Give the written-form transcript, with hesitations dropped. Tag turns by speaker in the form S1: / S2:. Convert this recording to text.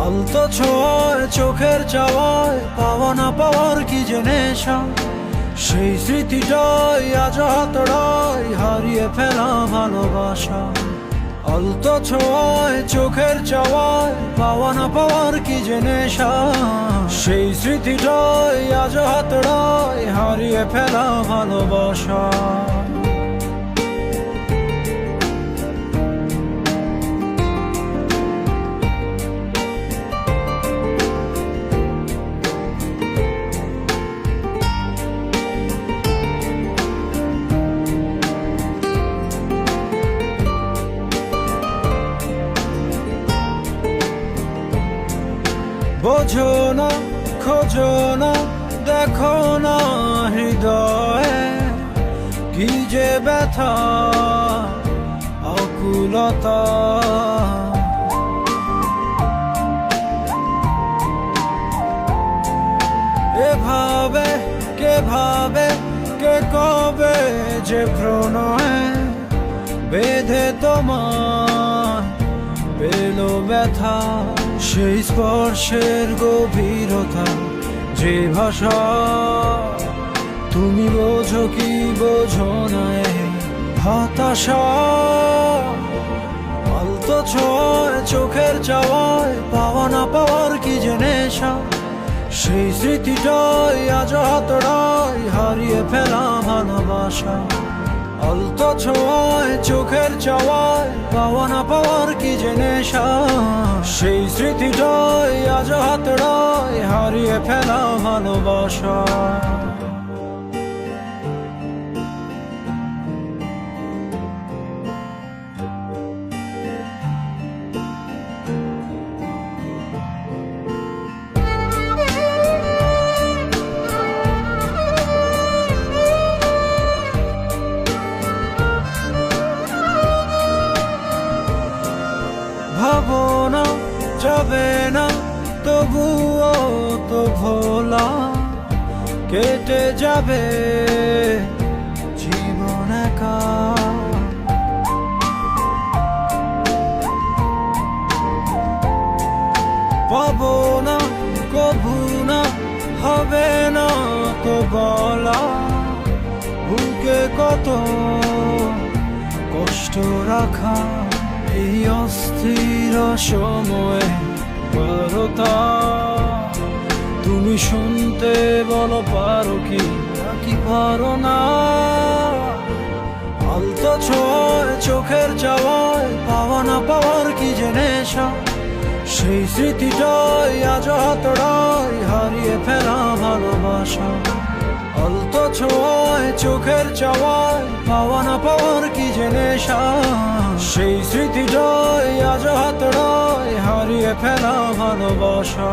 S1: আলতো ছোঁয়ায় চোখের চাওয়ায় পাওয়া না পাওয়ার কি যে নেশা, সেই স্মৃতিটাই আজ হাতড়ায় হারিয়ে ফেলা ভালোবাসা। আলতো ছোঁয়ায় চোখের চাওয়ায় পাওয়া না পাওয়ার কি যে নেশা, সেই স্মৃতিটাই আজ হাতড়ায় হারিয়ে ফেলা ভালোবাসা। বোঝো না, খোঁজো না, দেখো না হৃদয়ে কি যে ব্যথা আকুলতা। এভাবে কে ভাবে, কে কবে যে প্রণয়ে বেঁধে তোমার পেলো ব্যথা। সেই স্পর্শের গভীরতা, যে ভাষা তুমি বোঝো কি বোঝো না হতাশা। আলতো ছোঁয়ায় চোখের চাওয়ায় পাওয়া না পাওয়ার কি যে নেশা, সেই স্মৃতিটাই আজ হাতড়ায় হারিয়ে ফেলা ভালোবাসা। আলতো ছোঁয়ায় চোখের চাওয়ায় পাওয়া না পাওয়ার কি যে নেশা, সেই স্মৃতিটাই আজ হাতড়ায় হারিয়ে ফেলা ভালোবাসা। ভাবো না, যাবে না, তবুও তো ভোলা কেটে যাবে জীবন একা। পাবো না, কভু না, হবে না তো বলা, বুকে কত কষ্ট রাখা। এই অস্থির সময়ে বারতা তুমি শুনতে বলো পারো কি নাকি পারো না। আলতো ছোঁয়ায় চোখের চাওয়ায় পাওয়া না পাওয়ার কি যে নেশা, সেই স্মৃতিটাই আজ হাতড়ায় হারিয়ে ফেলা ভালোবাসা। আলতো ছোঁয়ায় চোখের চাওয়ায় পাওয়া না পাওয়ার কি যে নেশা, সেই স্মৃতিটাই আজ হাতড়ায় হারিয়ে ফেলা ভালোবাসা।